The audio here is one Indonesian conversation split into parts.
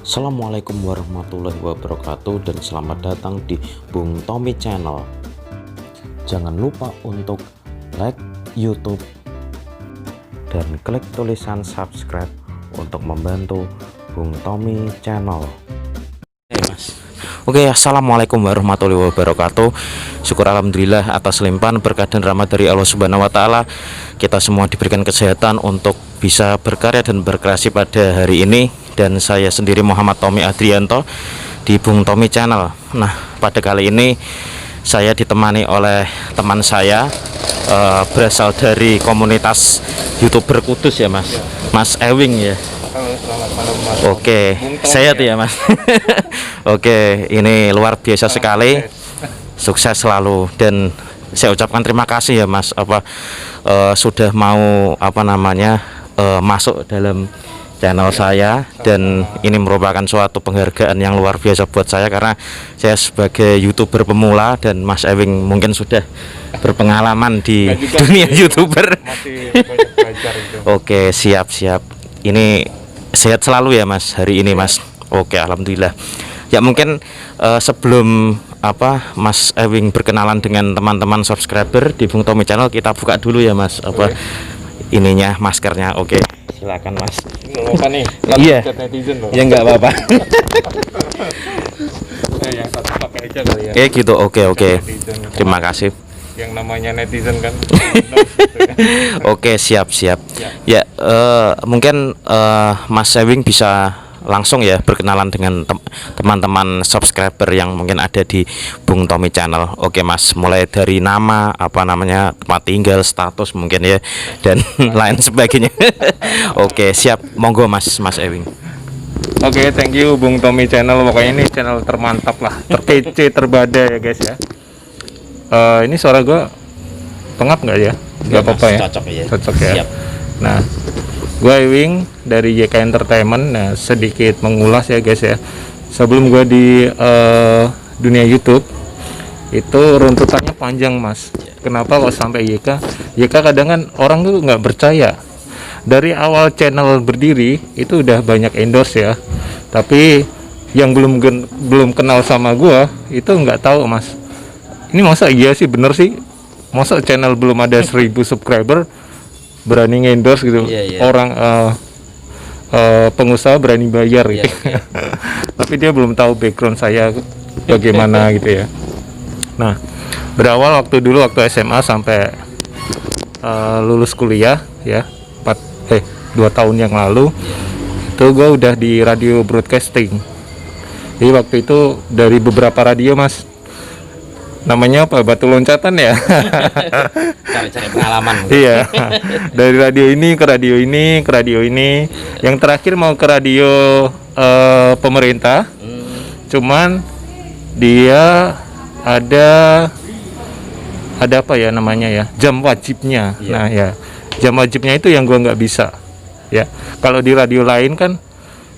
Assalamualaikum warahmatullahi wabarakatuh dan selamat datang di Bung Tommy Channel. Jangan lupa untuk like YouTube dan klik tulisan subscribe untuk membantu Bung Tommy Channel. Oke, assalamualaikum warahmatullahi wabarakatuh. Syukur alhamdulillah atas limpahan berkah dan rahmat dari Allah Subhanahu wa Ta'ala. Kita semua diberikan kesehatan untuk bisa berkarya dan berkreasi pada hari ini. Dan saya sendiri Muhammad Tommy Adrianto di Bung Tommy Channel. Nah, pada kali ini saya ditemani oleh teman saya, berasal dari komunitas YouTuber Kudus ya Mas, Mas Ewing ya. Selamat malam Mas. Oke, saya tuh ya Mas. Oke, ini luar biasa sekali, sukses selalu dan saya ucapkan terima kasih ya Mas, sudah mau masuk dalam channel saya, dan ini merupakan suatu penghargaan yang luar biasa buat saya karena saya sebagai YouTuber pemula dan Mas Ewing mungkin sudah berpengalaman di dunia YouTuber. Masih banyak belajar gitu. Oke, siap. Ini sehat selalu ya Mas hari ini Mas. Oke, alhamdulillah. Ya mungkin sebelum Mas Ewing berkenalan dengan teman-teman subscriber di Bung Tommy Channel, kita buka dulu ya Mas ininya, maskernya. Oke, silakan Mas. Nggak apa nih? Iya. Netizen loh. Ya nggak apa-apa. Yang satu pakai aja kali ya. Gitu. Oke. Netizen. Terima kasih. Yang namanya netizen kan. Oke, siap. Ya, mungkin Mas Ewing bisa langsung ya berkenalan dengan teman-teman subscriber yang mungkin ada di Bung Tommy Channel. Oke Mas, mulai dari nama, tempat tinggal, status mungkin ya, dan lain sebagainya. Oke, siap, monggo Mas Ewing. Oke, thank you Bung Tommy Channel. Pokoknya ini channel termantap lah, terkece, terbada ya guys ya. Ini suara gue pengap nggak ya? Nggak apa-apa ya? Cocok ya. Siap. Nah, gue Ewing dari YK Entertainment. Nah, sedikit mengulas ya guys ya. Sebelum gue di dunia YouTube itu runtutannya panjang Mas. Kenapa kok sampai YK? YK kadang kan orang tuh nggak percaya. Dari awal channel berdiri itu udah banyak endorse ya. Tapi yang belum kenal sama gue itu nggak tahu Mas. Ini masa iya sih, bener sih? Masa channel belum ada 1000 subscriber berani endorse gitu? Orang pengusaha berani bayar gitu. Tapi dia belum tahu background saya bagaimana gitu ya. Nah, berawal waktu SMA sampai lulus kuliah ya, 2 tahun yang lalu itu gue udah di radio broadcasting. Jadi waktu itu dari beberapa radio Mas, namanya apa, batu loncatan ya. Cari pengalaman. Iya, dari radio ini ke radio ini ke radio ini. Yang terakhir mau ke radio pemerintah. Cuman dia ada apa ya namanya ya, jam wajibnya. Nah ya, jam wajibnya itu yang gua nggak bisa ya. Kalau di radio lain kan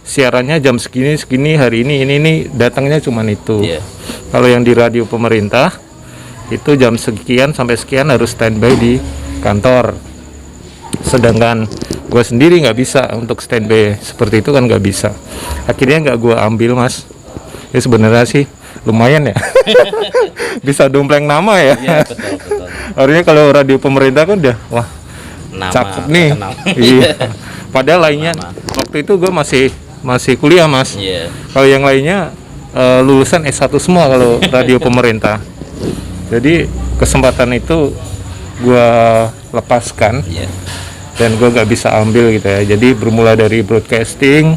siarannya jam segini hari ini datangnya cuman itu. Kalau yang di radio pemerintah itu jam sekian sampai sekian harus standby di kantor. Sedangkan gue sendiri nggak bisa untuk standby seperti itu kan, nggak bisa. Akhirnya nggak gue ambil Mas. Ya sebenarnya sih lumayan ya. Bisa dompleng nama ya. Iya, betul. Artinya kalau radio pemerintah kan udah wah Nama cakep nih. Iya. Padahal lainnya waktu itu gue masih kuliah Mas. Kalau yang lainnya lulusan S1 semua kalau radio pemerintah. Jadi kesempatan itu gue lepaskan dan gue gak bisa ambil gitu ya. Jadi bermula dari broadcasting,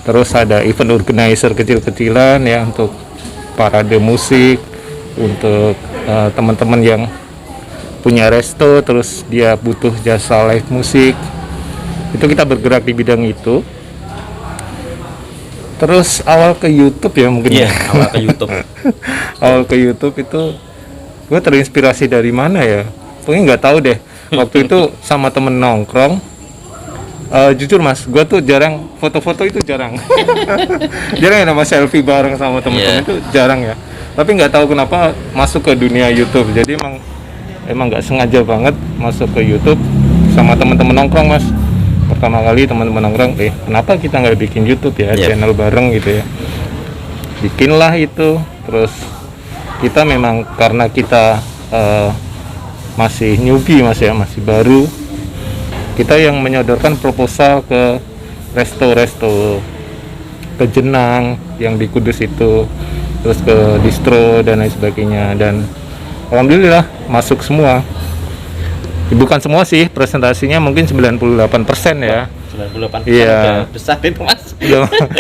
terus ada event organizer kecil-kecilan ya untuk parade musik, untuk teman-teman yang punya resto terus dia butuh jasa live musik. Itu kita bergerak di bidang itu. Terus awal ke YouTube ya mungkin Awal ke YouTube. Awal ke YouTube itu gue terinspirasi dari mana ya? Pokoknya nggak tahu deh. Waktu itu sama temen nongkrong. Jujur Mas, gue tuh jarang foto-foto itu jarang. Jarang ya nama selfie bareng sama temen-temen itu jarang ya. Tapi nggak tahu kenapa masuk ke dunia YouTube. Jadi emang nggak sengaja banget masuk ke YouTube sama temen-temen nongkrong Mas. pertama kali teman-teman nongkrong, kenapa kita nggak bikin YouTube ya, channel bareng gitu ya. Bikinlah itu. Terus kita memang karena kita masih newbie mas ya, masih baru, kita yang menyodorkan proposal ke resto ke Jenang yang di Kudus itu, terus ke distro dan lain sebagainya, dan alhamdulillah masuk semua. Bukan semua sih, presentasinya mungkin 98% ya. 98% iya. Besar itu mas.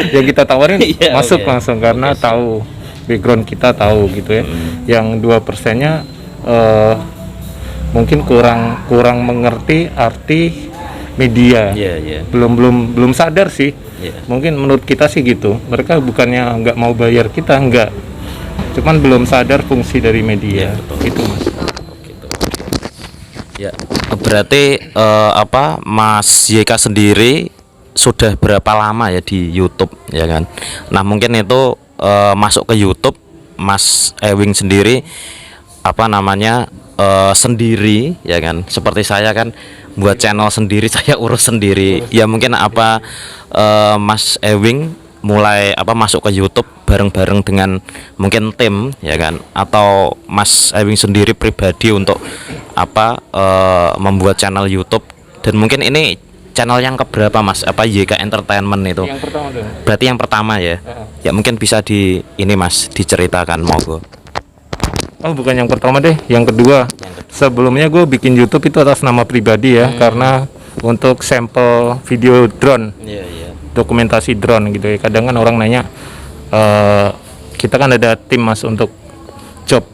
Yang kita tawarin masuk okay. Langsung karena tahu background kita, tahu gitu ya. Yang 2%-nya mungkin kurang mengerti arti media. Belum sadar sih. Mungkin menurut kita sih gitu. Mereka bukannya nggak mau bayar kita, enggak. Cuman belum sadar fungsi dari media. Itu mas. Ya, berarti Mas YK sendiri sudah berapa lama ya di YouTube ya kan? Nah mungkin itu masuk ke YouTube Mas Ewing sendiri sendiri ya kan? Seperti saya kan buat channel sendiri, saya urus sendiri. Ya mungkin Mas Ewing mulai masuk ke YouTube bareng-bareng dengan mungkin tim ya kan, atau Mas Ewing sendiri pribadi untuk membuat channel YouTube, dan mungkin ini channel yang keberapa mas, YK Entertainment itu? Yang pertama dong. Berarti yang pertama ya. Ya mungkin bisa diceritakan monggo. Oh bukan yang pertama deh, yang kedua. Sebelumnya gue bikin YouTube itu atas nama pribadi ya, karena untuk sampel video drone, dokumentasi drone gitu ya. Kadang kan orang nanya, kita kan ada tim mas untuk job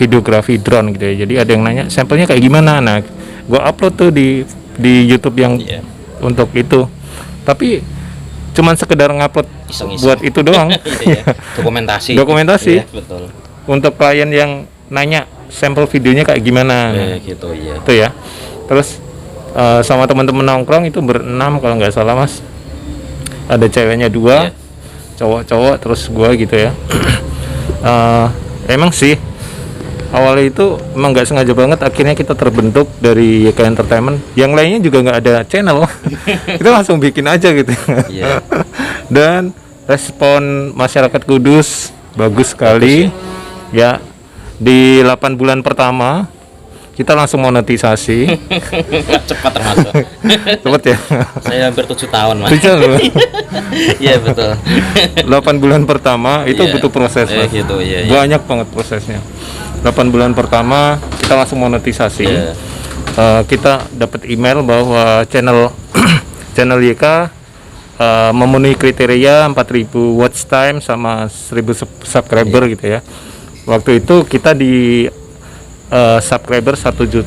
videografi drone gitu ya. Jadi ada yang nanya sampelnya kayak gimana. Nah, gue upload tuh di YouTube yang untuk itu. Tapi cuman sekedar ngupload buat itu doang. Dokumentasi. Iya, betul. Untuk klien yang nanya sampel videonya kayak gimana. Gitu ya. Itu ya. Terus sama teman-teman nongkrong itu berenam kalau nggak salah mas. Ada ceweknya 2, cowok-cowok, terus gua gitu ya. Emang sih awalnya itu emang nggak sengaja banget, akhirnya kita terbentuk dari YK Entertainment. Yang lainnya juga nggak ada channel. Kita langsung bikin aja gitu. Dan respon masyarakat Kudus bagus sekali ya. Di 8 bulan pertama kita langsung monetisasi. Cepat termasuk. Cepat ya. Saya hampir 7 tahun mas. Iya betul. 8 bulan pertama itu butuh proses mas. Banyak banget prosesnya. 8 bulan pertama kita langsung monetisasi. Kita dapat email bahwa channel YK memenuhi kriteria 4.000 watch time sama 1.000 subscriber gitu ya. Waktu itu kita di subscriber 1.600.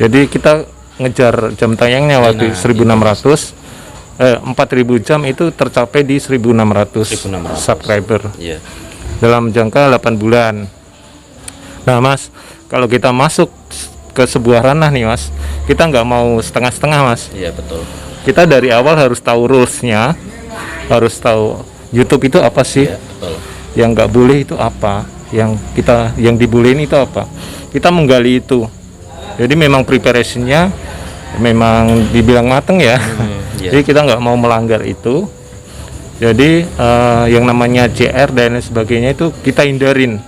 Jadi kita ngejar jam tayangnya waktu 1.600. 4.000 jam itu tercapai di 1.600 subscriber. Dalam jangka 8 bulan. Nah mas, kalau kita masuk ke sebuah ranah nih mas, kita nggak mau setengah-setengah mas. Iya betul. Kita dari awal harus tahu rulesnya, harus tahu YouTube itu apa sih, yang nggak boleh itu apa, yang dibolehin itu apa. Kita menggali itu. Jadi memang preparationnya memang dibilang mateng ya. Jadi kita nggak mau melanggar itu. Jadi yang namanya CR dan lain sebagainya itu kita hindarin.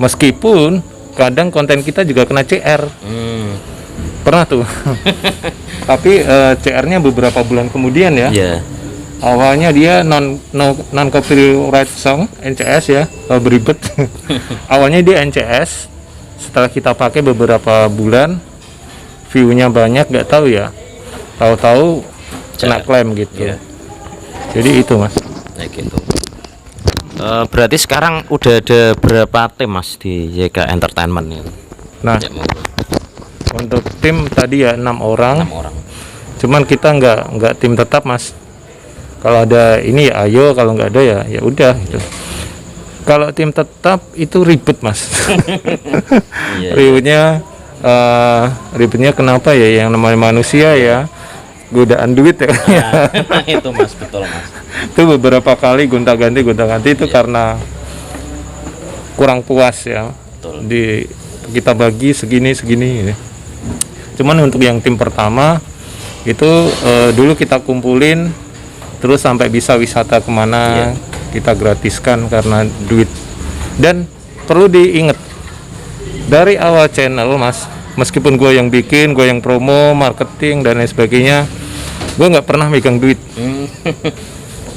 Meskipun kadang konten kita juga kena CR. Pernah tuh. Tapi CR-nya beberapa bulan kemudian ya. Awalnya dia non copyright song NCS ya, beribet. Awalnya dia NCS. Setelah kita pakai beberapa bulan, view-nya banyak, nggak tahu ya. Tahu-tahu kena klaim gitu. Jadi itu mas. Gitu. Berarti sekarang udah ada berapa tim mas di YK Entertainment ini? Nah, untuk tim tadi ya 6 orang. Cuman kita nggak tim tetap mas. Kalau ada ini ya ayo, kalau nggak ada ya udah gitu. Kalau tim tetap itu ribet mas. Ribetnya kenapa ya? Yang namanya manusia ya, godaan duit ya. Itu mas, betul mas. Itu beberapa kali gonta-ganti itu karena kurang puas ya. Kita bagi segini. Cuman untuk yang tim pertama itu dulu kita kumpulin terus sampai bisa wisata kemana kita gratiskan karena duit. Dan perlu diingat dari awal channel Mas, meskipun gue yang bikin, gue yang promo, marketing dan lain sebagainya, gue nggak pernah megang duit.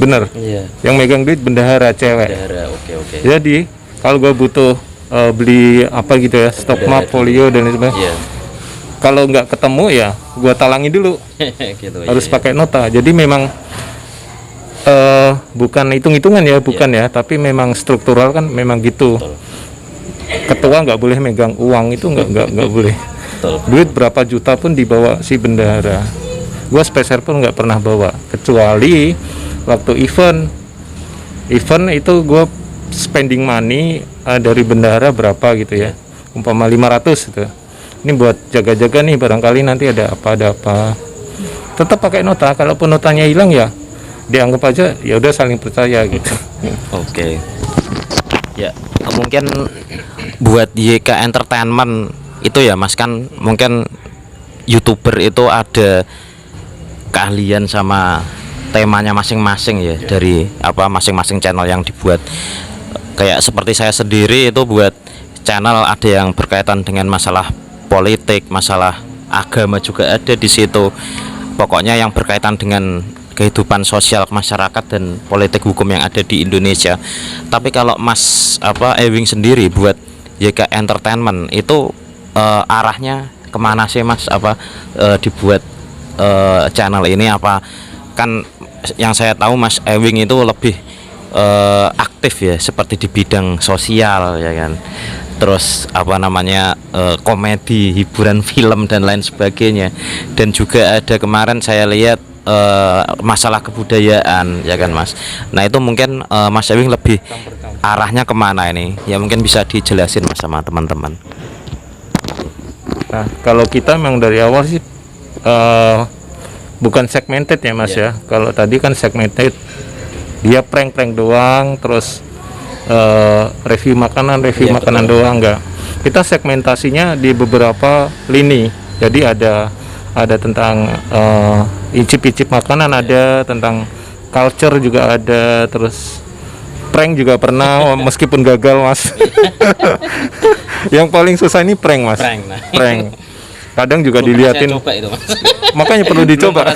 Bener. Yang megang duit bendahara cewek. Oke. Jadi kalau gue butuh beli apa gitu ya, stok map, folio dan lain sebagainya, kalau nggak ketemu ya gue talangi dulu. Gitu, harus pakai nota. Jadi memang bukan hitung-hitungan ya, bukan ya, tapi memang struktural kan memang gitu. Ketua nggak boleh megang uang, itu nggak boleh. Duit berapa juta pun dibawa si bendahara. Gua spesial pun nggak pernah bawa, kecuali waktu event itu gue spending money dari bendahara berapa gitu ya, umpama 500 gitu. Ini buat jaga-jaga nih, barangkali nanti ada apa. Tetap pakai nota. Kalaupun notanya hilang ya dianggap aja ya udah saling percaya gitu. Oke. Ya, mungkin buat YK Entertainment itu ya Mas, kan mungkin YouTuber itu ada keahlian sama temanya masing-masing ya, dari apa masing-masing channel yang dibuat. Kayak seperti saya sendiri itu buat channel ada yang berkaitan dengan masalah politik, masalah agama juga ada di situ. Pokoknya yang berkaitan dengan kehidupan sosial masyarakat dan politik hukum yang ada di Indonesia. Tapi kalau Mas Ewing sendiri buat YK Entertainment itu arahnya kemana sih Mas? Dibuat channel ini apa? Kan yang saya tahu Mas Ewing itu lebih aktif ya, seperti di bidang sosial ya kan. Terus komedi, hiburan film dan lain sebagainya. Dan juga ada kemarin saya lihat masalah kebudayaan ya kan Mas. Nah itu mungkin Mas Ewing lebih arahnya kemana ini? Ya mungkin bisa dijelasin Mas sama teman-teman. Nah kalau kita memang dari awal sih bukan segmented ya Mas ya. Kalau tadi kan segmented, dia prank doang, terus review makanan doang, enggak. Kita segmentasinya di beberapa lini. Jadi ada tentang icip-icip makanan, ada tentang culture juga ada, terus prank juga pernah meskipun gagal Mas. Yang paling susah ini prank Mas. Prank. Kadang juga diliatin. Makanya perlu dicoba.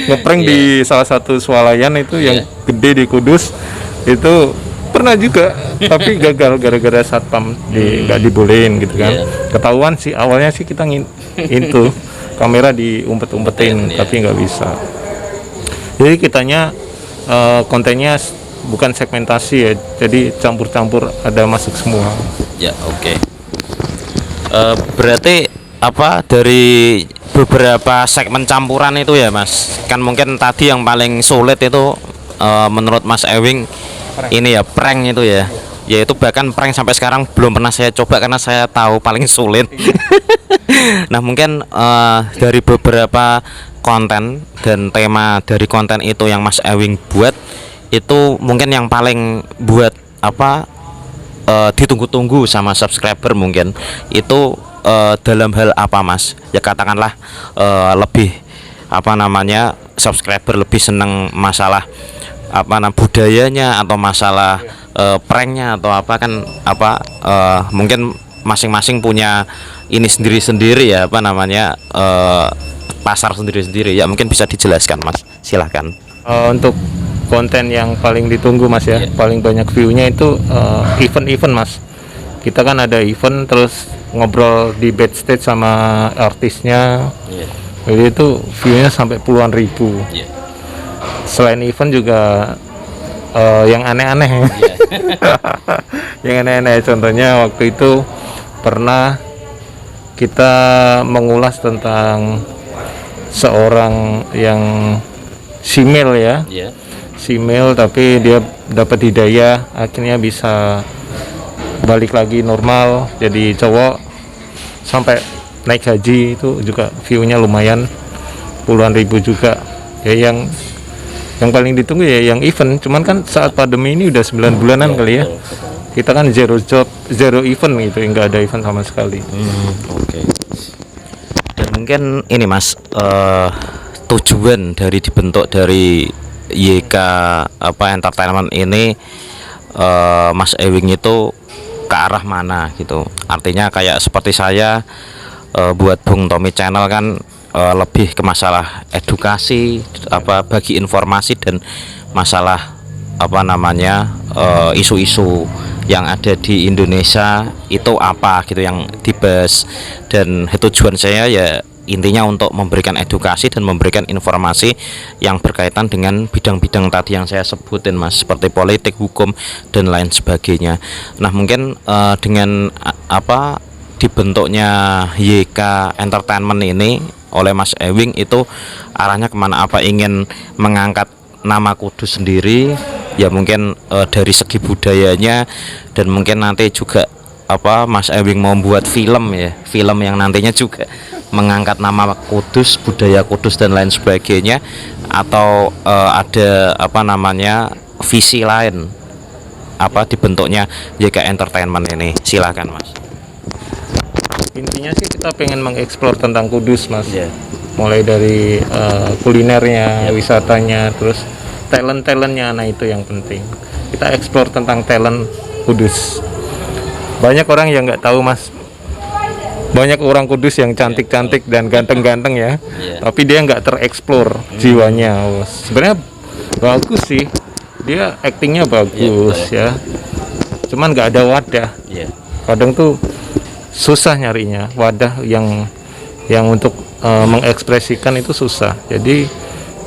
Ngeprank di salah satu swalayan itu yang gede di Kudus itu pernah juga, tapi gagal gara-gara satpam nggak dibolehin gitu kan. Ketahuan sih awalnya sih kita itu kamera diumpet-umpetin tapi nggak bisa. Jadi kitanya kontennya bukan segmentasi ya, jadi campur-campur, ada masuk semua. Ya oke. Berarti dari beberapa segmen campuran itu ya Mas, kan mungkin tadi yang paling sulit itu menurut Mas Ewing ini ya prank itu ya. Yaitu bahkan prank sampai sekarang belum pernah saya coba karena saya tahu paling sulit. Nah mungkin dari beberapa konten dan tema dari konten itu yang Mas Ewing buat, itu mungkin yang paling buat ditunggu-tunggu sama subscriber mungkin itu dalam hal apa Mas? Ya katakanlah lebih subscriber lebih seneng masalah budayanya atau masalah pranknya atau mungkin masing-masing punya ini sendiri-sendiri ya pasar sendiri-sendiri ya, mungkin bisa dijelaskan Mas, silahkan. Untuk konten yang paling ditunggu Mas ya, paling banyak view-nya itu event-event Mas. Kita kan ada event terus ngobrol di backstage sama artisnya, jadi itu view-nya sampai puluhan ribu. Selain event juga yang aneh-aneh. Yang aneh-aneh, contohnya waktu itu pernah kita mengulas tentang seorang yang simil ya, simil tapi dia dapat hidayah, akhirnya bisa balik lagi normal jadi cowok, sampai naik haji. Itu juga view-nya lumayan puluhan ribu juga ya. Yang paling ditunggu ya yang event, cuman kan saat pandemi ini udah 9 bulanan kali ya, kita kan zero job, zero event gitu, nggak ada event sama sekali. Oke. mungkin ini Mas, tujuan dari dibentuk dari YK Entertainment ini, Mas Ewing itu ke arah mana gitu. Artinya kayak seperti saya buat Bung Tommy Channel kan lebih ke masalah edukasi, bagi informasi dan masalah isu-isu yang ada di Indonesia itu apa gitu yang dibahas. Dan tujuan saya ya intinya untuk memberikan edukasi dan memberikan informasi yang berkaitan dengan bidang-bidang tadi yang saya sebutin Mas, seperti politik, hukum dan lain sebagainya. Nah mungkin dengan dibentuknya YK Entertainment ini oleh Mas Ewing itu arahnya kemana? Apa ingin mengangkat nama Kudus sendiri ya, mungkin dari segi budayanya, dan mungkin nanti juga Mas Ewing mau buat film ya, film yang nantinya juga mengangkat nama Kudus, budaya Kudus dan lain sebagainya, atau ada visi lain dibentuknya YK Entertainment ini. Silakan Mas. Intinya sih kita pengen mengeksplor tentang Kudus Mas, mulai dari kulinernya, wisatanya, terus talent-talentnya. Nah itu yang penting, kita eksplor tentang talent Kudus. Banyak orang yang nggak tahu Mas, banyak orang Kudus yang cantik-cantik dan ganteng-ganteng ya, tapi dia nggak tereksplor jiwanya. Sebenarnya bagus sih, dia aktingnya bagus ya, cuman nggak ada wadah. Kadang tuh susah nyarinya wadah yang untuk mengekspresikan itu susah. Jadi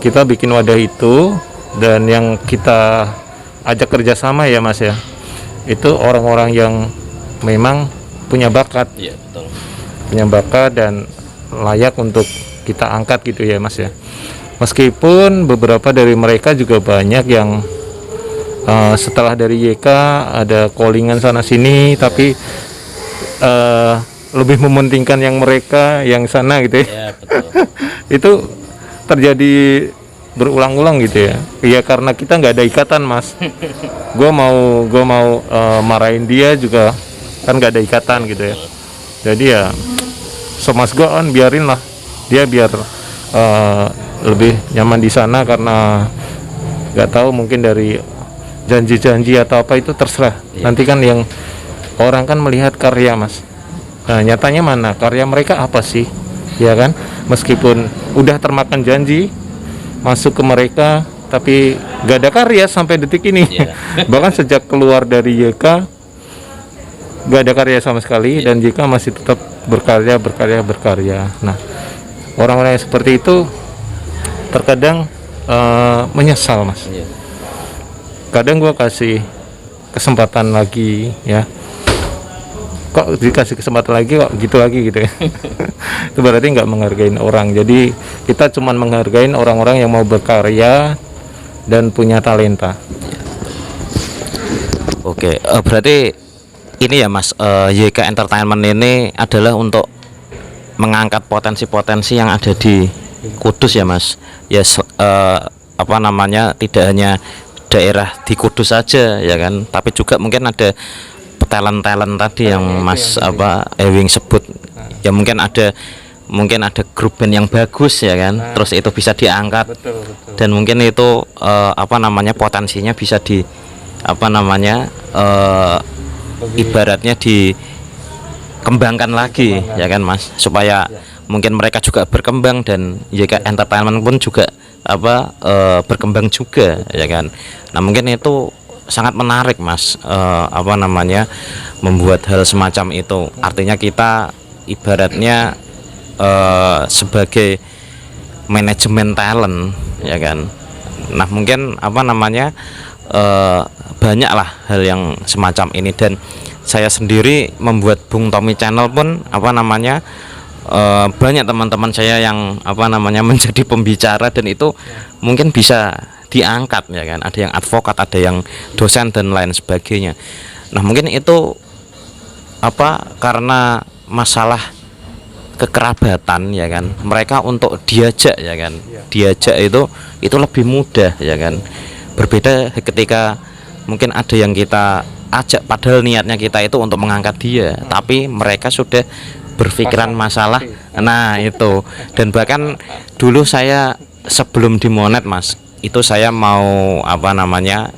kita bikin wadah itu, dan yang kita ajak kerjasama ya Mas ya, itu orang-orang yang memang punya bakat, punya bakat dan layak untuk kita angkat gitu ya Mas ya. Meskipun beberapa dari mereka juga banyak yang setelah dari YK ada callingan sana sini, tapi lebih mementingkan yang mereka yang sana gitu ya. Betul. Itu terjadi berulang-ulang gitu ya. Ya karena kita nggak ada ikatan Mas. Gue mau marahin dia juga kan nggak ada ikatan gitu ya. Jadi ya Mas gue kan biarin lah dia, biar lebih nyaman di sana, karena nggak tahu mungkin dari janji-janji atau apa itu terserah. Nanti kan yang orang kan melihat karya Mas. Nah nyatanya mana karya mereka apa sih, ya kan? Meskipun udah termakan janji masuk ke mereka, tapi gak ada karya sampai detik ini. Bahkan sejak keluar dari YK gak ada karya sama sekali, dan YK masih tetap berkarya. Nah orang-orang yang seperti itu terkadang menyesal Mas. Kadang gua kasih kesempatan lagi ya, kok dikasih kesempatan lagi kok gitu lagi gitu ya. Itu berarti nggak menghargain orang. Jadi kita cuman menghargain orang-orang yang mau berkarya dan punya talenta. Oke, berarti ini ya Mas, YK Entertainment ini adalah untuk mengangkat potensi-potensi yang ada di Kudus ya Mas. Ya tidak hanya daerah di Kudus saja ya kan, tapi juga mungkin ada talent tadi yang Mas Ewing sebut ya, mungkin ada grup band yang bagus ya kan, terus itu bisa diangkat. Betul. Dan mungkin itu potensinya bisa ibaratnya dikembangkan lagi ya kan Mas, supaya mungkin mereka juga berkembang dan YK Entertainment pun juga berkembang juga ya kan. Nah mungkin itu sangat menarik Mas, membuat hal semacam itu. Artinya kita ibaratnya sebagai manajemen talent ya kan. Nah mungkin banyaklah hal yang semacam ini, dan saya sendiri membuat Bung Tommy Channel pun banyak teman-teman saya yang menjadi pembicara, dan itu mungkin bisa diangkat ya kan. Ada yang advokat, ada yang dosen dan lain sebagainya. Nah mungkin itu karena masalah kekerabatan ya kan, mereka untuk diajak ya kan, diajak itu lebih mudah ya kan. Berbeda ketika mungkin ada yang kita ajak padahal niatnya kita itu untuk mengangkat dia, tapi mereka sudah berpikiran masalah. Nah itu, dan bahkan dulu saya sebelum di Monet Mas, itu saya mau apa namanya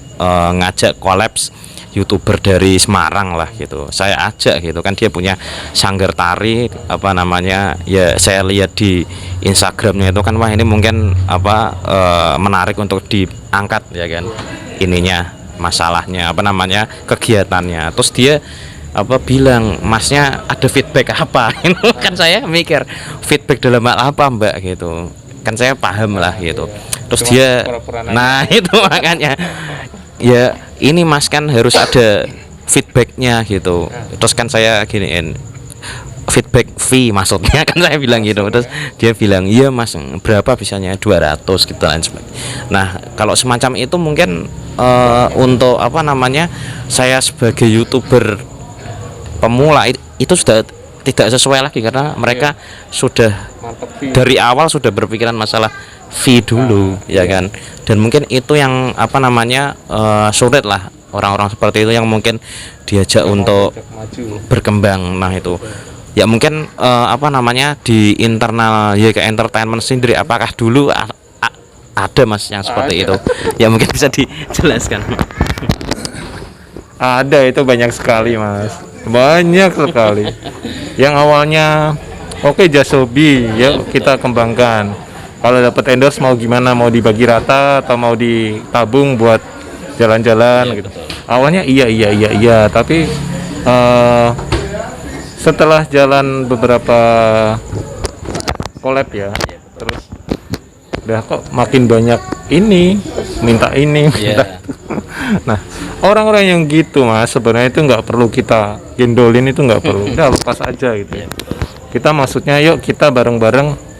ngajak kolaps YouTuber dari Semarang lah gitu. Saya ajak gitu kan, dia punya sanggar tari apa namanya, ya saya lihat di Instagramnya itu kan, wah ini mungkin apa menarik untuk diangkat ya kan, ininya masalahnya apa namanya, kegiatannya. Terus dia apa bilang, masnya ada feedback apa? Kan saya mikir feedback dalam hal apa mbak gitu, kan saya paham lah gitu. Terus Cuma dia pura-pura nanya. nah itu makanya ya ini mas kan harus ada feedbacknya gitu. Terus kan saya giniin, feedback fee maksudnya kan saya bilang gitu. Terus dia bilang iya mas, berapa bisanya, 200 gitu lain sebagainya. Nah kalau semacam itu mungkin untuk apa namanya, saya sebagai YouTuber pemula itu sudah tidak sesuai lagi, karena mereka sudah Mantap sih. dari awal sudah berpikiran masalah fee dulu ya kan. Dan mungkin itu yang apa namanya sulit lah orang-orang seperti itu yang mungkin diajak untuk maju. berkembang. Nah itu ya mungkin apa namanya di internal YK Entertainment sendiri, apakah dulu ada mas yang seperti itu ya, mungkin bisa dijelaskan. Ada, itu banyak sekali mas, banyak sekali. Yang awalnya oke Jasobi ya kita kembangkan. Kalau dapat endorse mau gimana, mau dibagi rata atau mau ditabung buat jalan-jalan gitu. Awalnya iya, tapi setelah jalan beberapa collab ya, terus udah kok makin banyak ini minta ini minta. Nah orang-orang yang gitu mas sebenarnya itu nggak perlu kita gendolin, itu nggak perlu, udah lepas aja gitu ya. Kita maksudnya yuk kita bareng-bareng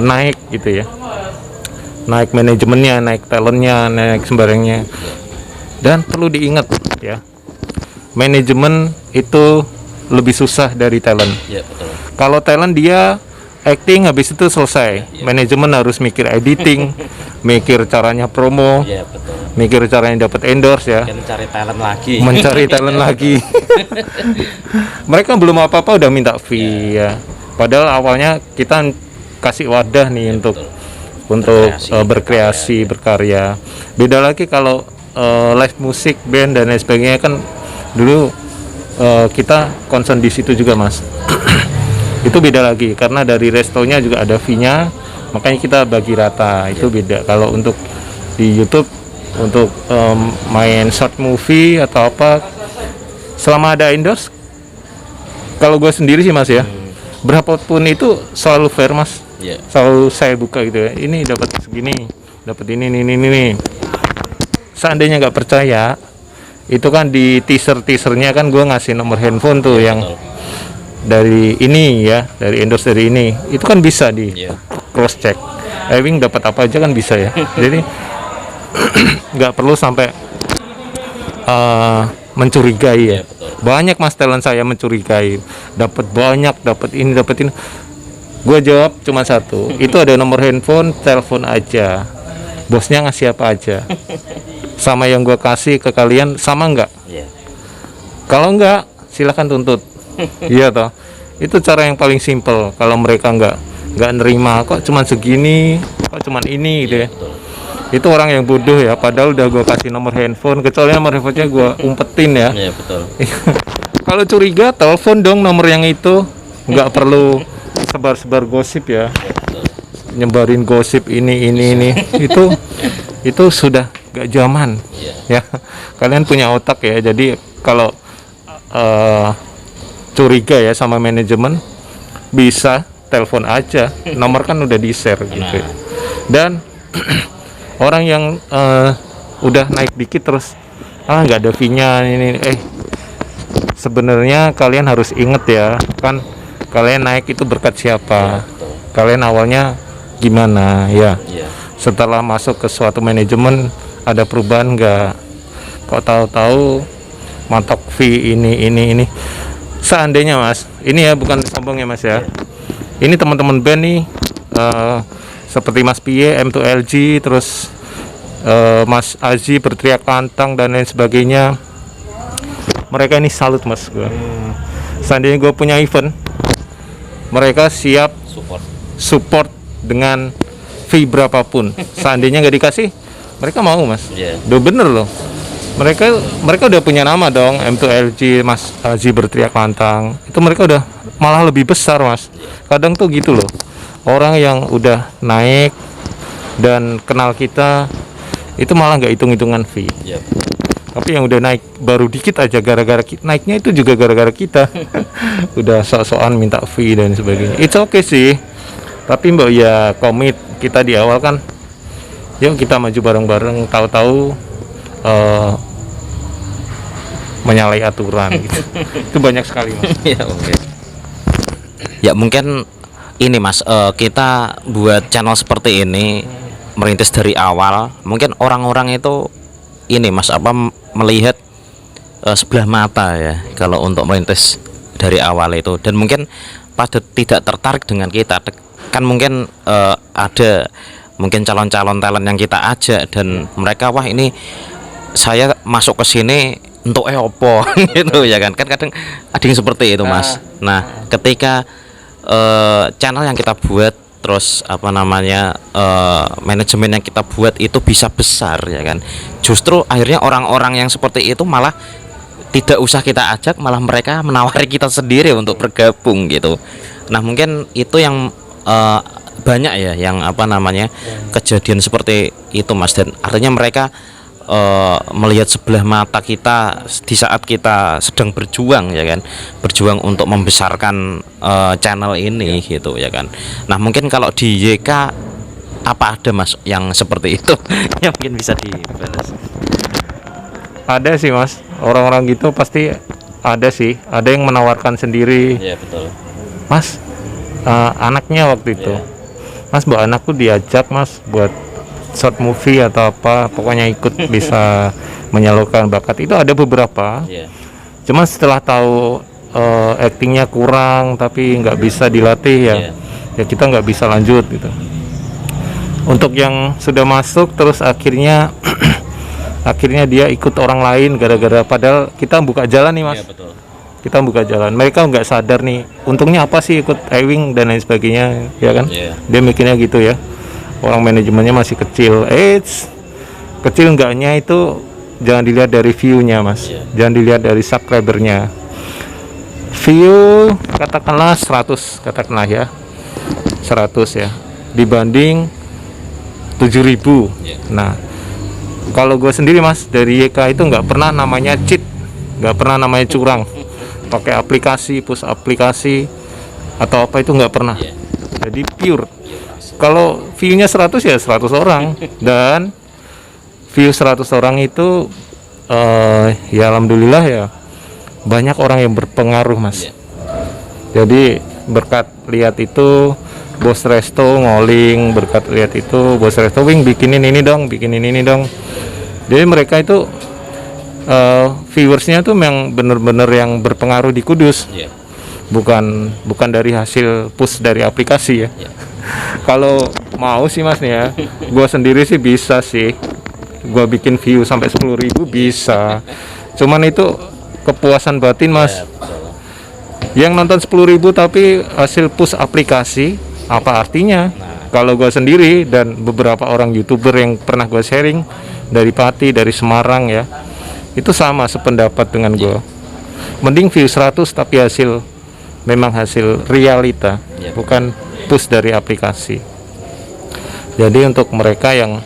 naik gitu ya, naik manajemennya, naik talentnya, naik sembarangnya. Dan perlu diingat ya, manajemen itu lebih susah dari talent. Kalau talent dia acting habis itu selesai, manajemen harus mikir editing, mikir caranya promo, mikir caranya dapat endorse ya, Mencari talent lagi. mencari talent lagi. Mereka belum apa-apa udah minta fee ya. Padahal awalnya kita kasih wadah nih untuk berkreasi, berkarya. Beda lagi kalau live musik, band dan lain sebagainya kan dulu kita concern di situ juga mas. Itu beda lagi karena dari restonya juga ada fee-nya, makanya kita bagi rata. Itu beda. Kalau untuk di YouTube untuk main short movie atau apa, selama ada endorse, kalau gue sendiri sih mas ya, berapapun itu selalu fair mas. Selalu saya buka gitu ya, ini dapat segini, dapat ini. Seandainya nggak percaya, itu kan di teasernya kan gue ngasih nomor handphone tuh yang dari ini ya, dari endorse dari ini, itu kan bisa di cross check. Ewing dapat apa aja kan bisa ya. Jadi nggak perlu sampai mencurigai ya. Banyak mas talent saya mencurigai, dapat banyak, dapat ini. Gue jawab cuma satu, itu ada nomor handphone, telepon aja. Bosnya ngasih apa aja, sama yang gue kasih ke kalian sama nggak? Kalau nggak, silahkan tuntut. Iya toh, itu cara yang paling simple. Kalau mereka nggak nerima, kok cuman segini, kok cuman ini gitu ya. Itu orang yang bodoh ya. Padahal udah gue kasih nomor handphone, kecuali nomor handphonenya gue umpetin ya. Kalau curiga, telepon dong nomor yang itu. Nggak perlu sebar-sebar gosip ya, nyebarin gosip ini. Itu sudah gak zaman ya. Kalian punya otak ya. Jadi kalau curiga ya sama manajemen, bisa telepon aja, nomor kan udah di share gitu ya. Dan orang yang udah naik dikit terus nggak ada fee-nya ini, sebenarnya kalian harus inget ya kan, kalian naik itu berkat siapa, kalian awalnya gimana ya. Setelah masuk ke suatu manajemen ada perubahan nggak, kok tahu-tahu matok fee ini. Seandainya mas, ini ya bukan sombong ya mas ya, ini teman-teman band nih seperti Mas Pie, M2LG, terus Mas Aji berteriak lantang dan lain sebagainya, mereka ini salut mas gue. Seandainya gue punya event, mereka siap support dengan fee berapapun. Seandainya nggak dikasih, mereka mau mas. Udah bener loh. Mereka udah punya nama dong, M2LG, Mas Haji berteriak lantang. Itu mereka udah malah lebih besar mas. Kadang tuh gitu loh. Orang yang udah naik dan kenal kita itu malah nggak hitung-hitungan fee. Tapi yang udah naik baru dikit aja, gara-gara naiknya itu juga gara-gara kita. Udah sok-sokan minta fee dan sebagainya. It's okay sih. Tapi mbak ya komit kita di awal kan. Yuk kita maju bareng-bareng, tahu-tahu menyalahi aturan gitu. Itu banyak sekali mas. Ya mungkin ini mas, kita buat channel seperti ini merintis dari awal, mungkin orang-orang itu ini mas melihat sebelah mata ya kalau untuk merintis dari awal itu, dan mungkin pada tidak tertarik dengan kita kan. Mungkin ada mungkin calon-calon talent yang kita ajak dan mereka wah ini saya masuk ke sini untuk opo gitu ya kan kadang ada yang seperti itu mas. Nah ketika channel yang kita buat terus manajemen yang kita buat itu bisa besar ya kan, justru akhirnya orang-orang yang seperti itu malah tidak usah kita ajak, malah mereka menawari kita sendiri untuk bergabung gitu. Nah mungkin itu yang banyak ya yang kejadian seperti itu mas, dan artinya mereka melihat sebelah mata kita di saat kita sedang berjuang ya kan, berjuang untuk membesarkan channel ini gitu ya kan. Nah mungkin kalau di YK apa ada mas yang seperti itu yang mungkin bisa dibalas? Ada sih mas, orang-orang gitu pasti ada sih, ada yang menawarkan sendiri. Iya betul mas. Anaknya waktu itu mas, anakku diajak mas buat short movie atau apa, pokoknya ikut bisa menyalurkan bakat. Itu ada beberapa, cuma setelah tahu actingnya kurang tapi nggak bisa dilatih ya kita nggak bisa lanjut gitu. Untuk yang sudah masuk terus akhirnya akhirnya dia ikut orang lain gara-gara, padahal kita buka jalan nih mas. Kita buka jalan, mereka nggak sadar nih untungnya apa sih ikut Ewing dan lain sebagainya ya kan. Dia mikirnya gitu ya, orang manajemennya masih kecil. Kecil enggaknya itu jangan dilihat dari view-nya mas, jangan dilihat dari subscribernya. View katakanlah 100, katakanlah ya 100 ya, dibanding 7.000. Nah kalau gue sendiri mas dari YK itu nggak pernah namanya cheat, nggak pernah namanya curang pakai aplikasi, push aplikasi atau apa, itu nggak pernah. Jadi pure. Kalau view-nya 100 ya 100 orang, dan view 100 orang itu ya alhamdulillah ya banyak orang yang berpengaruh mas. Jadi berkat lihat itu Bos Resto ngoling, berkat lihat itu Bos Resto Wing bikinin ini dong. Jadi mereka itu viewersnya tuh yang bener-bener yang berpengaruh di Kudus, bukan dari hasil push dari aplikasi ya. Kalau mau sih mas nih ya, gue sendiri sih bisa sih, gue bikin view sampai 10.000 bisa, cuman itu kepuasan batin mas. Yang nonton 10.000 tapi hasil push aplikasi, apa artinya? Kalau gue sendiri dan beberapa orang YouTuber yang pernah gue sharing dari Pati, dari Semarang ya, itu sama sependapat dengan gue. Mending view 100 tapi memang hasil realita, bukan push dari aplikasi. Jadi untuk mereka yang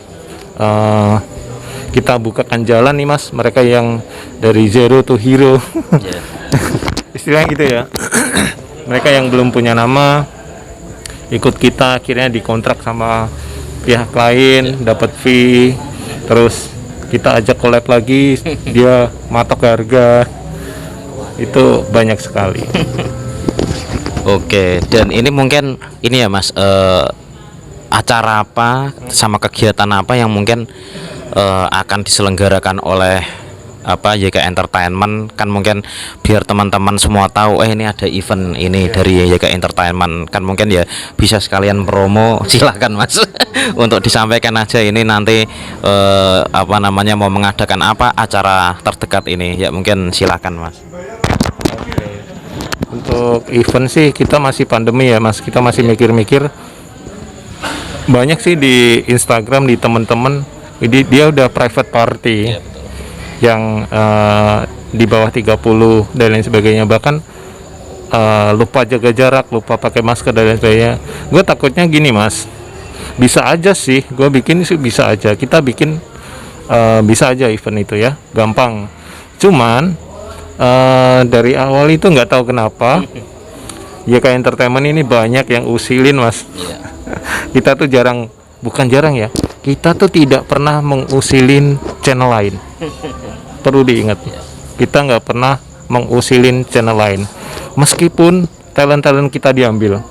kita bukakan jalan nih mas, mereka yang dari zero to hero, istilahnya gitu ya. Mereka yang belum punya nama ikut kita, akhirnya dikontrak sama pihak lain, dapat fee, terus kita ajak collab lagi, dia matok harga, itu banyak sekali. Oke, dan ini mungkin ini ya mas, acara apa sama kegiatan apa yang mungkin akan diselenggarakan oleh YK Entertainment, kan mungkin biar teman-teman semua tahu ini ada event ini dari YK Entertainment, kan mungkin ya bisa sekalian promo. Silahkan mas untuk disampaikan aja ini nanti mau mengadakan apa acara terdekat ini ya, mungkin silahkan mas. Untuk event sih kita masih pandemi ya Mas, kita masih mikir-mikir. Banyak sih di Instagram di teman-teman, jadi dia udah private party yang di bawah 30 dan lain sebagainya, bahkan lupa jaga jarak, lupa pakai masker dan lain sebagainya. Gue takutnya gini Mas, bisa aja sih gue bikin sih, bisa aja kita bikin, bisa aja event itu ya, gampang. Cuman dari awal itu nggak tahu kenapa YK Entertainment ini banyak yang usilin Mas. Kita tuh bukan jarang ya, kita tuh tidak pernah mengusilin channel lain. Perlu diingat, kita nggak pernah mengusilin channel lain meskipun talent kita diambil.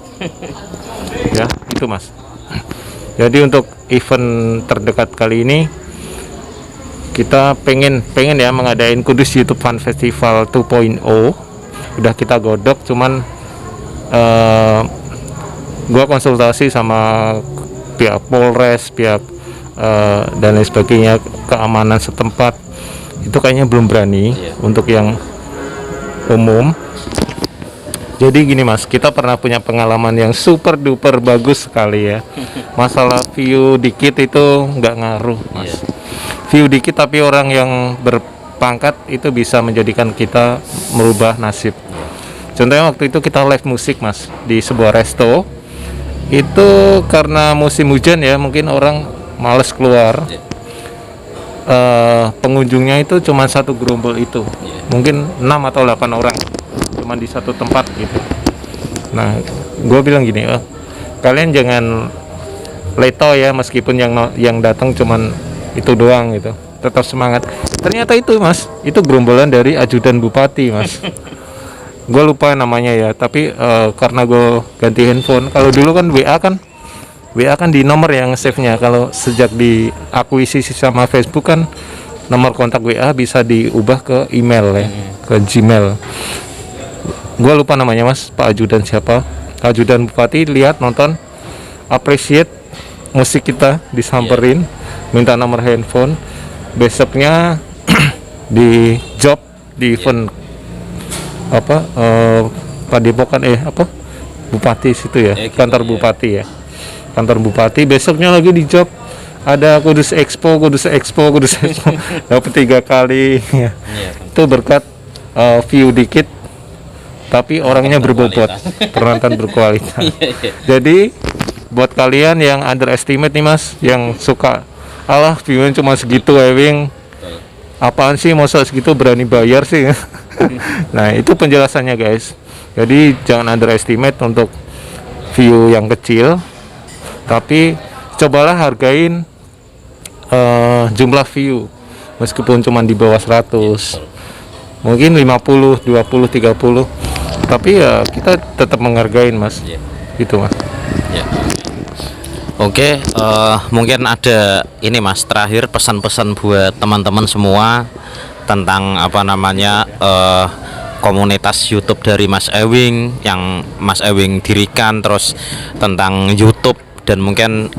Ya itu Mas. Jadi untuk event terdekat kali ini kita pengen ya mengadain Kudus YouTube Fun Festival 2.0. Udah kita godok, cuman gua konsultasi sama pihak Polres, pihak dan lain sebagainya, keamanan setempat, itu kayaknya belum berani untuk yang umum. Jadi gini Mas, kita pernah punya pengalaman yang super duper bagus sekali ya. Masalah view dikit itu nggak ngaruh Mas. View dikit tapi orang yang berpangkat itu bisa menjadikan kita merubah nasib. Contohnya waktu itu kita live musik Mas di sebuah resto. Itu karena musim hujan ya, mungkin orang males keluar. Pengunjungnya itu cuma satu gerombol itu, mungkin 6 atau 8 orang, cuma di satu tempat gitu. Nah, gue bilang gini, kalian jangan leto ya, meskipun yang datang cuman itu doang gitu, tetap semangat. Ternyata itu Mas, itu gerombolan dari ajudan bupati Mas. Gue lupa namanya ya, tapi karena gue ganti handphone. Kalau dulu kan WA kan di nomor yang save-nya. Kalau sejak diakuisisi sama Facebook kan nomor kontak WA bisa diubah ke email ya, ke Gmail. Gue lupa namanya Mas, Pak Ajudan siapa, Ajudan Bupati, lihat, nonton, appreciate musik kita, disamperin, minta nomor handphone. Besoknya di job di event Padepokan Bupati situ ya, kantor Bupati ya, kantor Bupati. Besoknya lagi di job ada Kudus Expo dapat 3 kali ya. Itu berkat view dikit tapi orangnya berbobot, penonton berkualitas. Jadi buat kalian yang underestimate nih Mas, yang suka alah viewnya cuma segitu Ewing, apaan sih masa segitu berani bayar sih. Nah itu penjelasannya guys. Jadi jangan underestimate untuk view yang kecil, tapi cobalah hargain jumlah view, meskipun cuma di bawah 100, mungkin 50, 20, 30, tapi ya kita tetap menghargain Mas. Gitu Mas. Oke, mungkin ada ini Mas, terakhir pesan-pesan buat teman-teman semua tentang komunitas YouTube dari Mas Ewing yang Mas Ewing dirikan, terus tentang YouTube, dan mungkin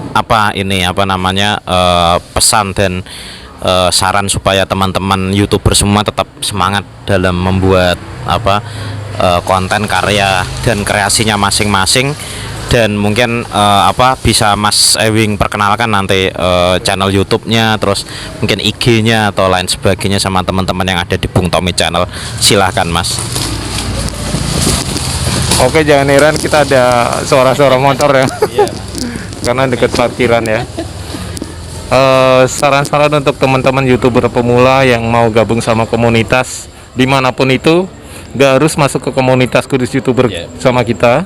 pesan dan saran supaya teman-teman YouTuber semua tetap semangat dalam membuat konten karya dan kreasinya masing-masing. Dan mungkin bisa Mas Ewing perkenalkan nanti channel YouTube-nya, terus mungkin IG-nya atau lain sebagainya sama teman-teman yang ada di Bung Tommy Channel. Silahkan Mas. Oke, jangan heran kita ada suara-suara motor ya. Karena dekat parkiran ya. Saran-saran untuk teman-teman YouTuber pemula yang mau gabung sama komunitas dimanapun itu, gak harus masuk ke komunitas Kudus YouTuber sama kita.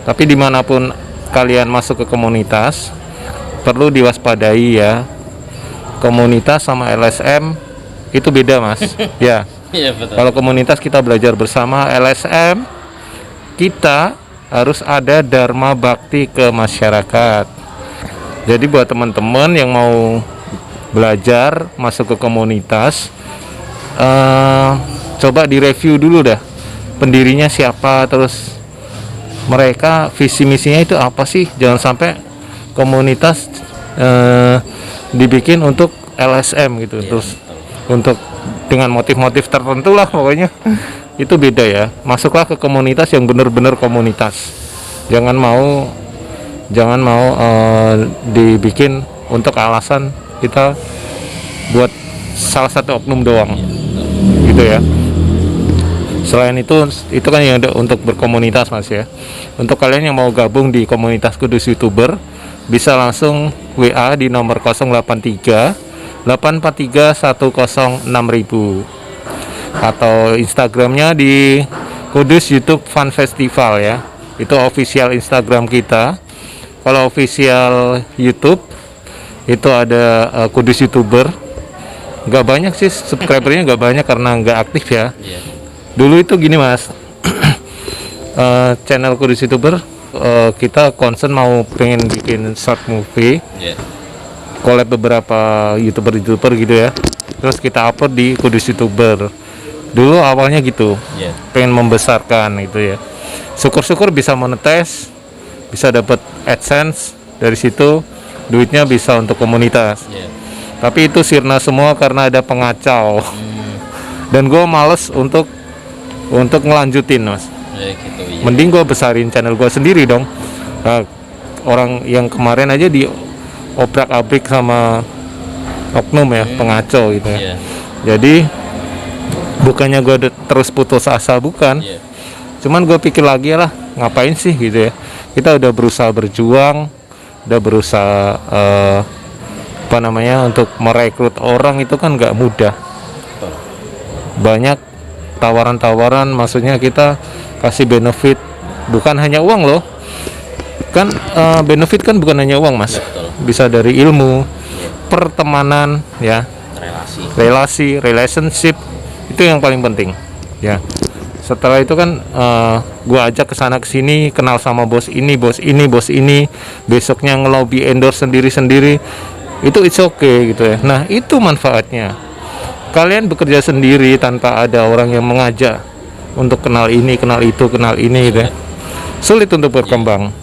Tapi dimanapun kalian masuk ke komunitas, perlu diwaspadai ya. Komunitas sama LSM itu beda Mas. Ya. Betul. Kalau komunitas kita belajar bersama, LSM kita harus ada dharma bakti ke masyarakat. Jadi buat teman-teman yang mau belajar masuk ke komunitas, coba direview dulu dah, pendirinya siapa, terus mereka visi misinya itu apa sih. Jangan sampai komunitas dibikin untuk LSM gitu, terus untuk dengan motif-motif tertentu lah pokoknya. itu beda ya. Masuklah ke komunitas yang benar-benar komunitas. Jangan mau dibikin untuk alasan kita buat salah satu oknum doang, gitu ya. Selain itu kan yang ada untuk berkomunitas Mas ya. Untuk kalian yang mau gabung di komunitas Kudus YouTuber, bisa langsung WA di nomor 083 843 106.000 atau Instagramnya di Kudus YouTube Fun Festival ya. Itu official Instagram kita. Kalau official YouTube itu ada Kudus YouTuber. Nggak banyak sih subscribernya, nggak banyak karena nggak aktif ya. Dulu itu gini Mas, channel Kudus YouTuber kita concern mau pengen bikin short movie, collab beberapa youtuber gitu ya. Terus kita upload di Kudus YouTuber. Dulu awalnya gitu, pengen membesarkan gitu ya. Syukur-syukur bisa monetize, bisa dapat AdSense dari situ, duitnya bisa untuk komunitas. Tapi itu sirna semua karena ada pengacau. Dan gue males untuk ngelanjutin Mas. Gitu, iya. Mending gue besarin channel gue sendiri dong. Nah, orang yang kemarin aja di obrak-abrik sama oknum ya, pengacau gitu ya. Jadi bukannya gue terus putus asa, bukan. Cuman gue pikir lagi lah, ngapain sih gitu ya. Kita udah berusaha berjuang, udah berusaha untuk merekrut orang, itu kan nggak mudah. Banyak tawaran-tawaran, maksudnya kita kasih benefit, bukan hanya uang loh. Kan benefit kan bukan hanya uang Mas. Bisa dari ilmu, pertemanan ya, relationship, itu yang paling penting ya. Setelah itu kan gua ajak ke sana ke sini, kenal sama bos ini, besoknya ngelobi endorse sendiri-sendiri. Itu it's okay gitu ya. Nah, itu manfaatnya. Kalian bekerja sendiri tanpa ada orang yang mengajak untuk kenal ini, kenal itu, kenal ini gitu ya. Sulit untuk berkembang.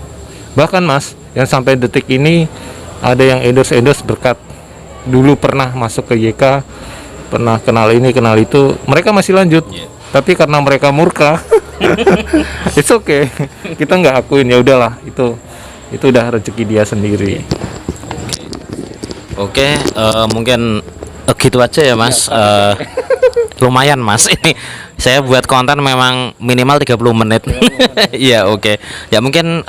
Bahkan Mas, yang sampai detik ini ada yang endorse berkat dulu pernah masuk ke YK, pernah kenal ini, kenal itu, mereka masih lanjut. Tapi karena mereka murka, it's okay. Kita nggak akuin, ya udahlah, itu udah rezeki dia sendiri. Oke, mungkin gitu aja ya Mas. Lumayan Mas, ini saya buat konten memang minimal 30 menit. Iya, oke. Ya mungkin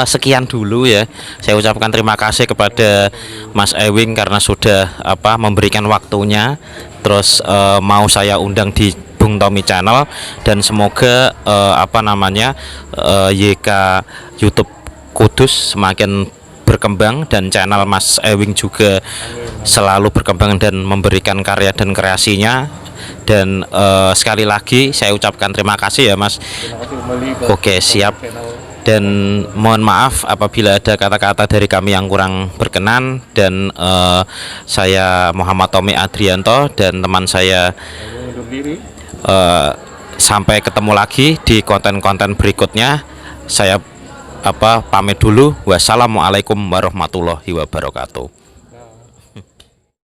sekian dulu ya. Saya ucapkan terima kasih kepada Mas Ewing karena sudah memberikan waktunya. Terus mau saya undang di Bung Tommy Channel, dan semoga YK YouTube Kudus semakin berkembang dan channel Mas Ewing juga selalu berkembang dan memberikan karya dan kreasinya. Dan sekali lagi saya ucapkan terima kasih ya Mas. Oke, siap. Dan mohon maaf apabila ada kata-kata dari kami yang kurang berkenan. Dan saya Muhammad Tommy Adrianto dan teman saya sampai ketemu lagi di konten-konten berikutnya. Saya pamit dulu. Wassalamualaikum warahmatullahi wabarakatuh.